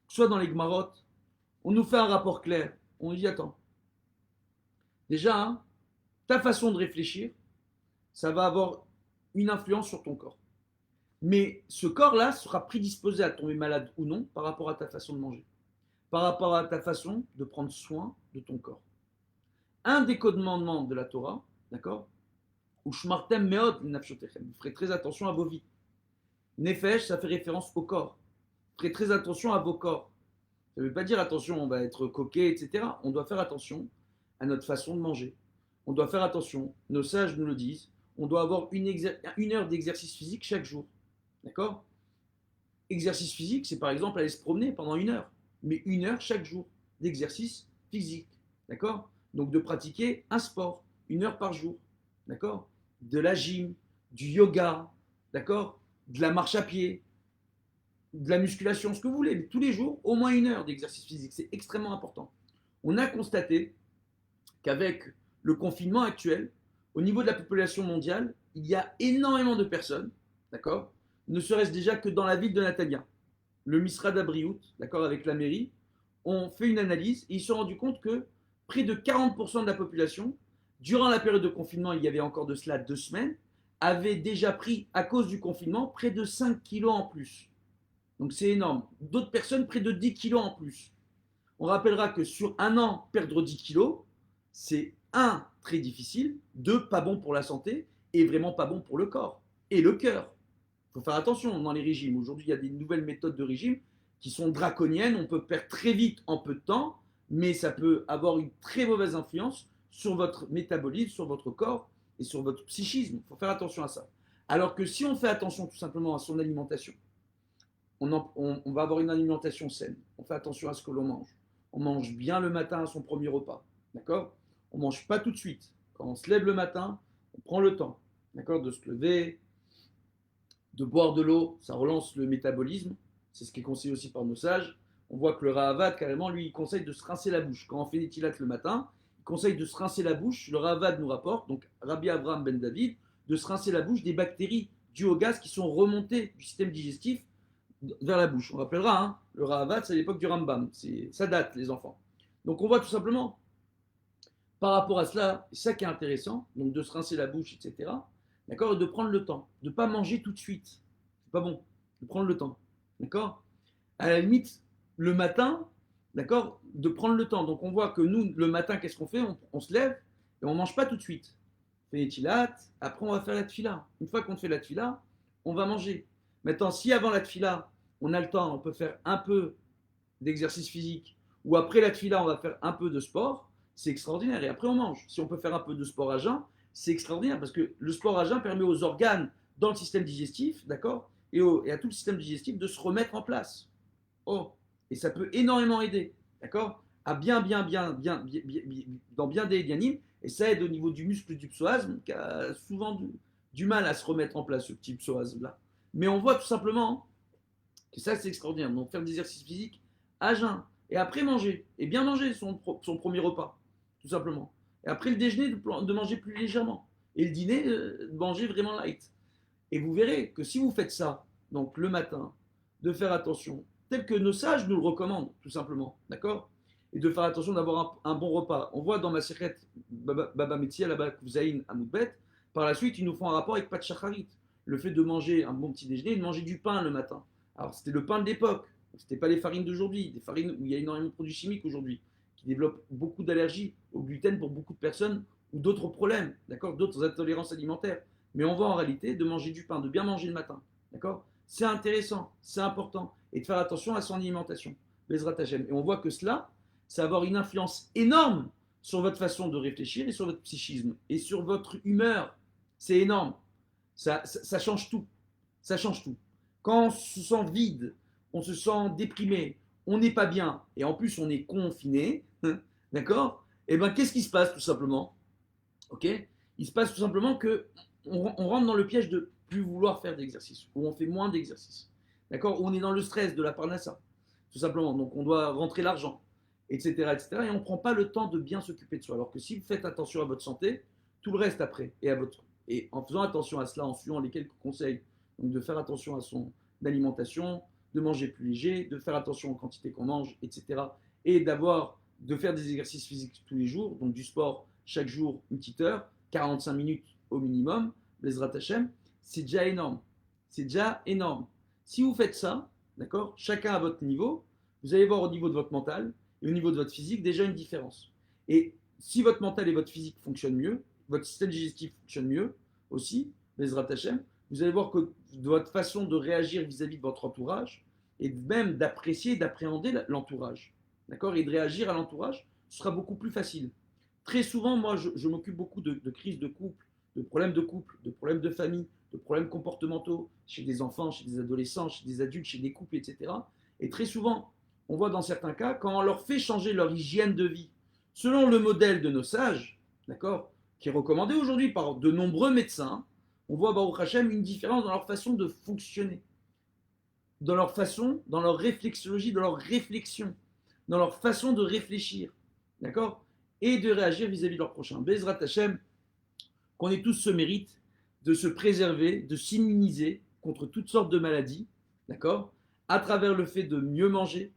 que soit dans les Gmarot, on nous fait un rapport clair. On dit attends, déjà, hein, ta façon de réfléchir, ça va avoir une influence sur ton corps. Mais ce corps-là sera prédisposé à tomber malade ou non par rapport à ta façon de manger, par rapport à ta façon de prendre soin de ton corps. Un des commandements de la Torah, d'accord, ou shmartem meod nafshotechem, vous ferez très attention à vos vies. Nefesh, ça fait référence au corps. Vous ferez très attention à vos corps. Ça ne veut pas dire attention, on va être coquet, etc. On doit faire attention à notre façon de manger. On doit faire attention, nos sages nous le disent, on doit avoir une heure d'exercice physique chaque jour. D'accord? Exercice physique, c'est par exemple aller se promener pendant une heure, mais une heure chaque jour d'exercice physique. D'accord? Donc de pratiquer un sport, une heure par jour. D'accord? De la gym, du yoga, d'accord? De la marche à pied, de la musculation, ce que vous voulez, mais tous les jours, au moins une heure d'exercice physique. C'est extrêmement important. On a constaté qu'avec le confinement actuel, au niveau de la population mondiale, il y a énormément de personnes, d'accord, ne serait-ce déjà que dans la ville de Natania. Le Misrad Abriout, d'accord, avec la mairie, ont fait une analyse et ils se sont rendus compte que près de 40% de la population, durant la période de confinement, il y avait encore de cela 2 semaines, avait déjà pris, à cause du confinement, près de 5 kilos en plus. Donc c'est énorme. D'autres personnes, près de 10 kilos en plus. On rappellera que sur un an, perdre 10 kilos, c'est un, très difficile, deux, pas bon pour la santé, et vraiment pas bon pour le corps et le cœur. Il faut faire attention dans les régimes. Aujourd'hui, il y a des nouvelles méthodes de régime qui sont draconiennes. On peut perdre très vite en peu de temps, mais ça peut avoir une très mauvaise influence sur votre métabolisme, sur votre corps et sur votre psychisme. Il faut faire attention à ça. Alors que si on fait attention tout simplement à son alimentation, on va avoir une alimentation saine. On fait attention à ce que l'on mange. On mange bien le matin à son premier repas. D'accord? On ne mange pas tout de suite. Quand on se lève le matin, on prend le temps, d'accord, de se lever, de boire de l'eau, ça relance le métabolisme. C'est ce qui est conseillé aussi par nos sages. On voit que le Rahavad, carrément, lui, il conseille de se rincer la bouche. Quand on fait des tilates le matin, il conseille de se rincer la bouche. Le Ravad nous rapporte, donc Rabbi Abraham ben David, de se rincer la bouche des bactéries dues au gaz qui sont remontées du système digestif vers la bouche. On rappellera, hein, le Ravad, c'est à l'époque du Rambam. Ça date, les enfants. Donc on voit tout simplement, par rapport à cela, c'est ça qui est intéressant, donc de se rincer la bouche, etc. D'accord, et de prendre le temps, de ne pas manger tout de suite. C'est pas bon, de prendre le temps. D'accord. À la limite, le matin, d'accord, de prendre le temps. Donc on voit que nous, le matin, qu'est-ce qu'on fait, on se lève et on ne mange pas tout de suite. On fait les tilates, après on va faire la tfila. Une fois qu'on fait la tfila, on va manger. Maintenant, si avant la tfila, on a le temps, on peut faire un peu d'exercice physique, ou après la tfila, on va faire un peu de sport, c'est extraordinaire. Et après, on mange. Si on peut faire un peu de sport à jeun, c'est extraordinaire, parce que le sport à jeun permet aux organes dans le système digestif, d'accord, et à tout le système digestif de se remettre en place. Oh, et ça peut énormément aider, d'accord, à dans bien des dianimes, et ça aide au niveau du muscle du psoas, qui a souvent du mal à se remettre en place, ce petit psoas-là. Mais on voit tout simplement que ça, c'est extraordinaire. Donc, faire des exercices physiques à jeun, et après manger, et bien manger son premier repas, tout simplement. Et après le déjeuner, de manger plus légèrement. Et le dîner, de manger vraiment light. Et vous verrez que si vous faites ça, donc le matin, de faire attention, tel que nos sages nous le recommandent, tout simplement, d'accord, et de faire attention d'avoir un bon repas. On voit dans ma Sechet Baba Metzia, là-bas, Kouzaïn, à Moudbet, par la suite, ils nous font un rapport avec Pat Shacharit, le fait de manger un bon petit déjeuner et de manger du pain le matin. Alors, c'était le pain de l'époque, c'était pas les farines d'aujourd'hui, des farines où il y a énormément de produits chimiques aujourd'hui, qui développent beaucoup d'allergies au gluten pour beaucoup de personnes, ou d'autres problèmes, d'accord, d'autres intolérances alimentaires. Mais on voit en réalité de manger du pain, de bien manger le matin, d'accord. C'est intéressant, c'est important, et de faire attention à son alimentation, Bezrat Hashem. Et on voit que cela, ça va avoir une influence énorme sur votre façon de réfléchir et sur votre psychisme, et sur votre humeur. C'est énorme, ça change tout, ça change tout. Quand on se sent vide, on se sent déprimé, on n'est pas bien, et en plus on est confiné, d'accord. Et bien qu'est-ce qui se passe tout simplement? Ok. Il se passe tout simplement que on rentre dans le piège de plus vouloir faire d'exercice, où on fait moins d'exercice, d'accord, où on est dans le stress de la parnassa, tout simplement, donc on doit rentrer l'argent, etc., etc., et on ne prend pas le temps de bien s'occuper de soi, alors que si vous faites attention à votre santé, tout le reste après, et en faisant attention à cela, en suivant les quelques conseils, donc de faire attention à son alimentation, de manger plus léger, de faire attention aux quantités qu'on mange, etc., et de faire des exercices physiques tous les jours, donc du sport chaque jour, une petite heure, 45 minutes au minimum, Bezrat Hashem, c'est déjà énorme. C'est déjà énorme. Si vous faites ça, d'accord, chacun à votre niveau, vous allez voir au niveau de votre mental et au niveau de votre physique déjà une différence. Et si votre mental et votre physique fonctionnent mieux, votre système digestif fonctionne mieux aussi, Bezrat Hashem, vous allez voir que votre façon de réagir vis-à-vis de votre entourage et même d'apprécier, d'appréhender l'entourage, d'accord, et de réagir à l'entourage, ce sera beaucoup plus facile. Très souvent, moi, je m'occupe beaucoup de crises de couple, de problèmes de couple, de problèmes de famille, de problèmes comportementaux chez des enfants, chez des adolescents, chez des adultes, chez des couples, etc. Et très souvent, on voit dans certains cas, quand on leur fait changer leur hygiène de vie, selon le modèle de nos sages, d'accord, qui est recommandé aujourd'hui par de nombreux médecins, on voit, Baruch Hashem, une différence dans leur façon de fonctionner, dans leur façon, dans leur réflexologie, dans leur réflexion, dans leur façon de réfléchir, d'accord, et de réagir vis-à-vis de leur prochain. Bezrat Hashem, qu'on ait tous ce mérite de se préserver, de s'immuniser contre toutes sortes de maladies, d'accord, à travers le fait de mieux manger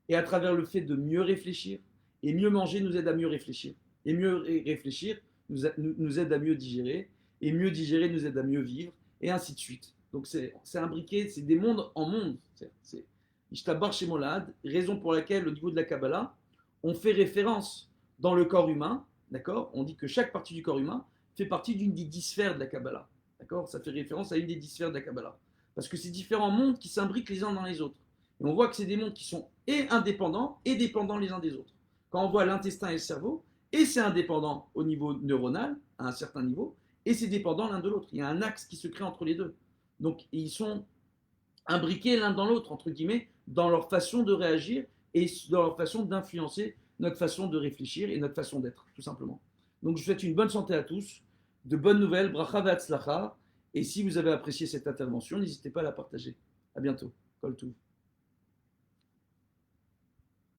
et à travers le fait de mieux réfléchir. Et mieux manger nous aide à mieux réfléchir. Et mieux réfléchir nous aide à mieux digérer. Et mieux digérer nous aide à mieux vivre. Et ainsi de suite. Donc c'est imbriqué, c'est des mondes en mondes. C'est Ishtabar Shemolad, raison pour laquelle au niveau de la Kabbalah, on fait référence dans le corps humain, d'accord, on dit que chaque partie du corps humain fait partie d'une des 10 sphères de la Kabbalah. D'accord, ça fait référence à une des 10 sphères de la Kabbalah. Parce que c'est différents mondes qui s'imbriquent les uns dans les autres. Et on voit que c'est des mondes qui sont et indépendants et dépendants les uns des autres. Quand on voit l'intestin et le cerveau, et c'est indépendant au niveau neuronal, à un certain niveau, et c'est dépendant l'un de l'autre. Il y a un axe qui se crée entre les deux. Donc ils sont imbriqués l'un dans l'autre, entre guillemets, dans leur façon de réagir et dans leur façon d'influencer notre façon de réfléchir et notre façon d'être, tout simplement. Donc je vous souhaite une bonne santé à tous, de bonnes nouvelles, bracha ve'atzlacha, et si vous avez apprécié cette intervention, n'hésitez pas à la partager. À bientôt. Kol Tov.